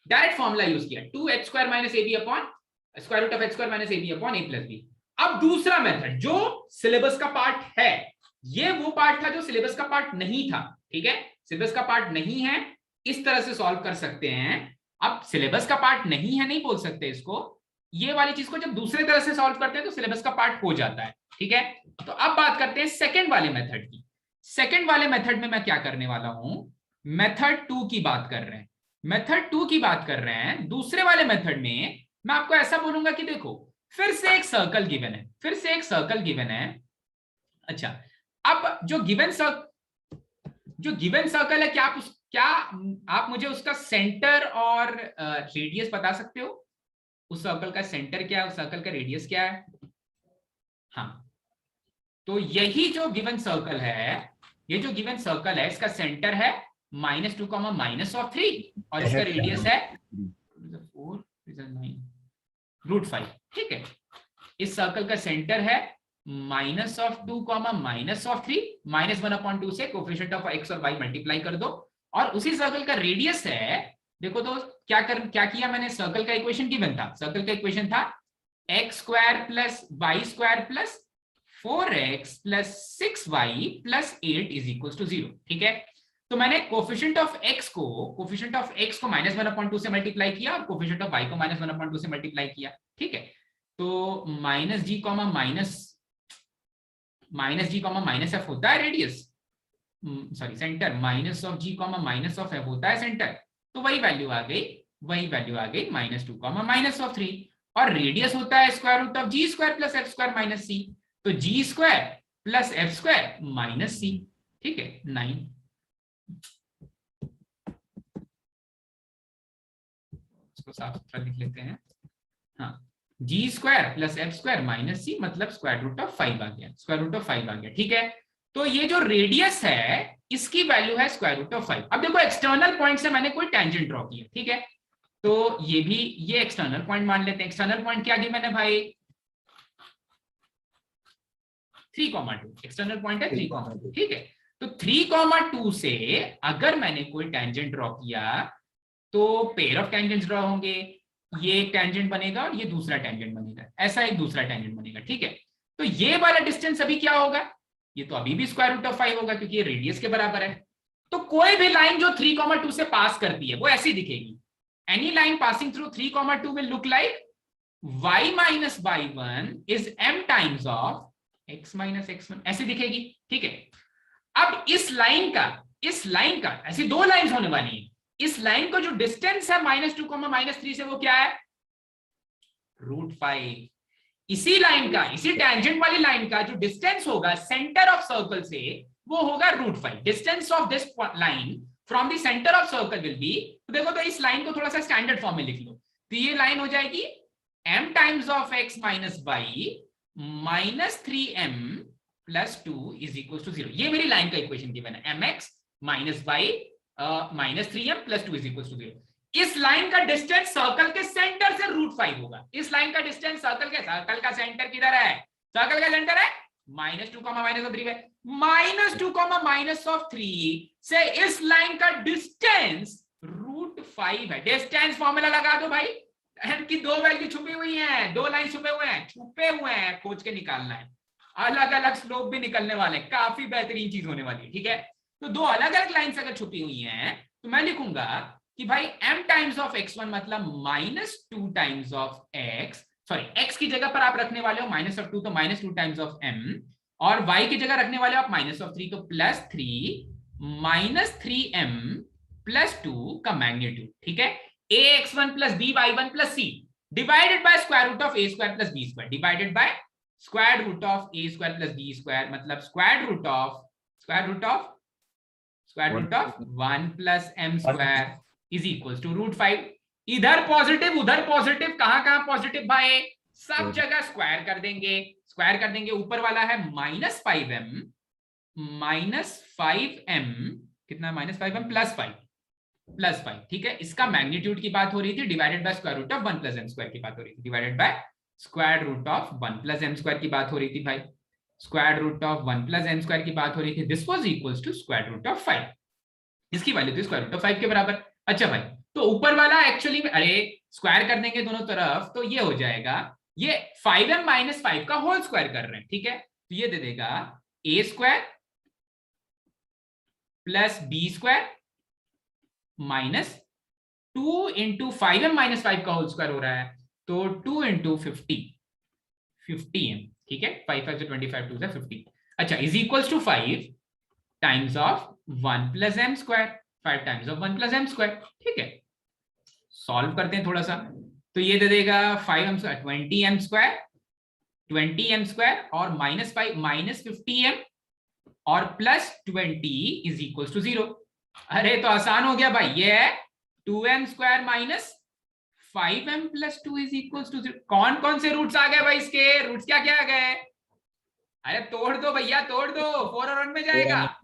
डायरेक्ट फॉर्मूला यूज किया 2h square minus ab upon square root of h square minus ab upon a plus b। अब दूसरा मेथड जो सिलेबस का पार्ट है, ये वो पार्ट था जो सिलेबस का पार्ट नहीं था, ठीक है। सिलेबस का पार्ट नहीं है, इस तरह से सॉल्व कर सकते हैं। अब सिलेबस का पार्ट नहीं है नहीं बोल सकते इसको, ये वाली चीज को जब दूसरे तरह से सॉल्व करते हैं तो सिलेबस का पार्ट हो जाता है, ठीक है। तो अब बात करते हैं सेकंड वाले मेथड की। सेकंड वाले मेथड में मैं क्या करने वाला हूं, मेथड 2 की बात कर रहे हैं, मेथड 2 की बात कर रहे हैं। दूसरे वाले मेथड में मैं आपको ऐसा बोलूंगा कि देखो फिर से एक सर्कल गिवन है, फिर से एक सर्कल गिवन है। अच्छा, अब जो गिवन सर्कल है, क्या आप मुझे उसका सेंटर और रेडियस बता सकते हो? उस सर्कल का सेंटर क्या है, उस सर्कल का रेडियस क्या है? हाँ, तो यही जो गिवन सर्कल है, ये जो गिवन सर्कल है, इसका सेंटर है -2, -3 और इसका रेडियस है 4 √5, ठीक है। इस सर्कल का सेंटर है -2, -3, -1/2 से कोफिशिएंट ऑफ x और y मल्टीप्लाई कर दो, और उसी सर्कल का रेडियस है, देखो तो क्या किया मैंने, सर्कल का इक्वेशन गिवन था, सर्कल का इक्वेशन था x square plus y square plus 4x plus 6y plus 8 is equal to 0, ठीक है। तो मैंने कोफिशिएंट ऑफ x को -1/2 से मल्टीप्लाई किया और कोफिशिएंट ऑफ y को -1/2 से मल्टीप्लाई किया, ठीक है। तो -g, -f होता है radius, sorry centre, -g, -f होता है सेंटर, तो वही वैल्यू आ गई -2, -3, और रेडियस होता है square root of g square plus f square minus c, तो g square plus f square minus c, ठीक है 9। इसको साफ सुथरा लिख लेते हैं, हाँ, g square plus f square minus c मतलब स्क्वायर रूट ऑफ 5 आ गया, स्क्वायर रूट ऑफ 5 आ गया, ठीक है। तो ये जो रेडियस है इसकी वैल्यू है स्क्वायर रूट ऑफ 5। अब देखो एक्सटर्नल पॉइंट से मैंने कोई टेंजेंट ड्रॉ किया, ठीक है, तो ये एक्सटर्नल पॉइंट मान लेते हैं। एक्सटर्नल पॉइंट क्या दिया मैंने भाई, 3,2, एक्सटर्नल पॉइंट है 3,2, ठीक है। तो 3,2 से अगर मैंने कोई टेंजेंट ड्रॉ किया तो पेयर ऑफ टेंजेंट्स ड्रॉ होंगे, ये एक टेंजेंट बनेगा और ये दूसरा टेंजेंट बनेगा, ऐसा एक दूसरा टेंजेंट बनेगा, ठीक है। तो ये वाला डिस्टेंस अभी क्या होगा, ये तो अभी भी स्क्वायर रूट ऑफ 5 होगा क्योंकि ये रेडियस के बराबर है। तो कोई भी लाइन जो 3,2 से पास करती है वो ऐसी दिखेगी। Any line passing through 3,2 will look like y minus y1 is m times of x minus x1, ऐसी दिखेगी। ठीक है, अब इस लाइन का ऐसी दो लाइंस होने वाली है। इस लाइन का जो डिस्टेंस है -2, -3 से, वो क्या है? √5। इसी लाइन का, इसी टेंजेंट वाली लाइन का जो डिस्टेंस होगा सेंटर ऑफ सर्कल से, वो होगा √5। Distance of this line from the centre of circle will be, तो देखो तो इस लाइन को थोड़ा सा स्टैंडर्ड फॉर्म में लिख लो, तो ये लाइन हो जाएगी m times of x minus y minus 3m plus 2 is equal to 0। ये मेरी लाइन का इक्वेशन गिवन है, mx minus y minus 3m plus 2 is equal to 0। इस लाइन का डिस्टेंस सर्कल के सेंटर से √5 होगा। इस लाइन का डिस्टेंस सर्कल का सेंटर किधर है? सर्कल का सेंटर है -2, -3 है। -2, से इस लाइन का डिस्टेंस √5 है। डिस्टेंस फॉर्मूला लगा दो भाई, m की दो वैल्यू छुपी हुई हैं, दो लाइन छुपे हुए हैं, खोज के निकालना है। अलग अलग स्लोप भी निकलने वाले हैं, काफी बेहतरीन चीज होने वाली है। ठीक है, तो दो अलग अलग लाइंस अगर छुपी हुई हैं तो मैं लिखूंगा कि भाई m टाइम्स ऑफ x1 मतलब -2 times of x, sorry x की जगह पर आप रखने वाले हो -2 तो -2 टाइम्स ऑफ m, और y की जगह रखने वाले हो आप -3 तो +3 -3m प्लस 2 का मैग्नीट्यूड। ठीक है, ax1 plus by1 plus c divided by square root of a square plus b square divided by square root of a square plus b square, मतलब square root of 1 plus m square is equal to √5। इधर पॉजिटिव उधर पॉजिटिव, कहां पॉजिटिव भाई? सब जगह स्क्वायर कर देंगे। ऊपर वाला है -5m कितना? -5m plus 5। ठीक है, इसका मैग्नीट्यूड की बात हो रही थी, divided by square root of 1 plus m square की बात हो रही थी, divided by square root of 1 plus m square की बात हो रही थी भाई, square root of 1 plus m square की बात हो रही थी। This was equals to square root of 5, इसकी वैल्यू थी स्क्वायर रूट ऑफ 5 के बराबर। अच्छा भाई, तो ऊपर वाला एक्चुअली में, अरे स्क्वायर कर देंगे दोनों तरफ तो ये हो जाएगा, ये 5m माइनस 5 का होल स्क्वायर कर रहे हैं। ठीक है, तो ये दे देगा a square plus b square minus 2 into 5m minus 5 का होल स्क्वायर हो रहा है, तो 2 इंटू 50m। ठीक है, 5 5 से 25, 2 से 50। अच्छा, is equals to 5 times of 1 plus m square, 5 times of 1 plus m square. ठीक है, सॉल्व करते हैं थोड़ा सा, तो ये दे देगा 5m स्क्वायर 20m स्क्वायर और -5 -50m और प्लस 20 इज इक्वल्स टू 0। अरे तो आसान हो गया भाई, ये है 2m square minus 5m plus 2 is equals to 0। कौन कौन से रूट्स आ गए भाई? इसके रूट्स क्या क्या आ गए? अरे तोड़ दो भैया, तोड़ दो, 4 और 1 में जाएगा।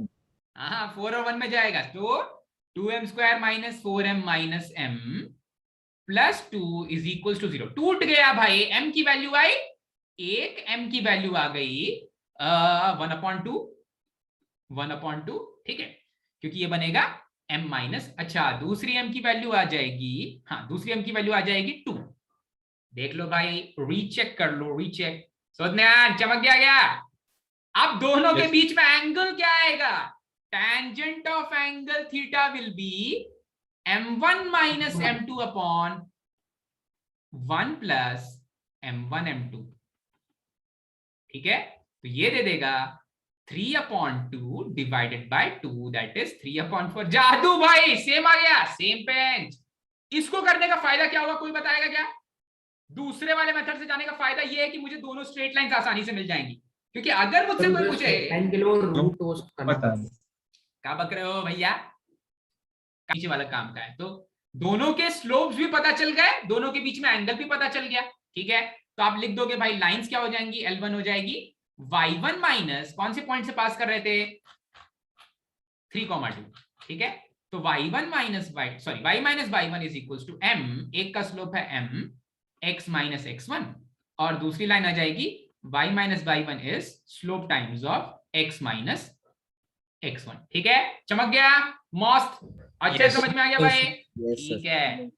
हाँ, 4 और 1 में जाएगा, तो 2m square minus 4m minus m plus 2 is equals to 0। टूट गया भाई, m की वैल्यू आई 1, m की वैल्यू आ गई 1/2। ठीक है, क्योंकि ये बनेगा m माइनस, अच्छा दूसरी m की वैल्यू आ जाएगी, हाँ दूसरी m की वैल्यू आ जाएगी 2। देख लो भाई, रीचेक कर लो, रीचेक। सोचना चमक गया। अब दोनों के बीच में एंगल क्या आएगा? Tangent of angle theta will be m1 minus m2 upon 1 plus m1 m2। ठीक है, तो ये दे देगा 3/2 डिवाइडेड बाय 2, दैट इज 3/4। जादू भाई, सेम आ गया, सेम पेंच। इसको करने का फायदा क्या होगा, कोई बताएगा क्या? दूसरे वाले मेथड से जाने का फायदा ये है कि मुझे दोनों स्ट्रेट लाइंस आसानी से मिल जाएंगी, क्योंकि अगर मुझसे कोई पूछे क्या बक रहे हो भैया, पीछे वाला काम का है, तो दोनों के स्लोप्स भी पता चल गए, दोनों के बीच में एंगल भी पता चल गया। ठीक है, तो आप लिख दोगे भाई, लाइंस क्या हो जाएंगी? L1 हो जाएगी y1 माइनस, कौन से पॉइंट से पास कर रहे थे? 3,2। ठीक है, तो y1 minus y minus y1 is equals to m, एक का स्लोप है m x माइनस x1, और दूसरी लाइन आ जाएगी y minus y1 is slope times of x minus x1। ठीक है, चमक गया, मस्त, अच्छे समझ में आ गया भाई। ठीक है,